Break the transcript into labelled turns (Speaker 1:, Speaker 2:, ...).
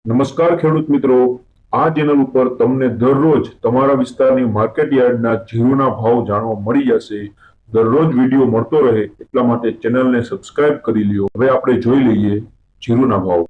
Speaker 1: નમસ્કાર ખેડૂત મિત્રો, આ ચેનલ ઉપર તમને દરરોજ તમારા વિસ્તારની માર્કેટ યાર્ડના જીરુના ભાવ જાણવા મળી જશે। દરરોજ વિડીયો મળતો રહે એટલા માટે ચેનલને સબસ્ક્રાઇબ કરી લ્યો। હવે આપણે જોઈ લઈએ જીરુના ભાવ।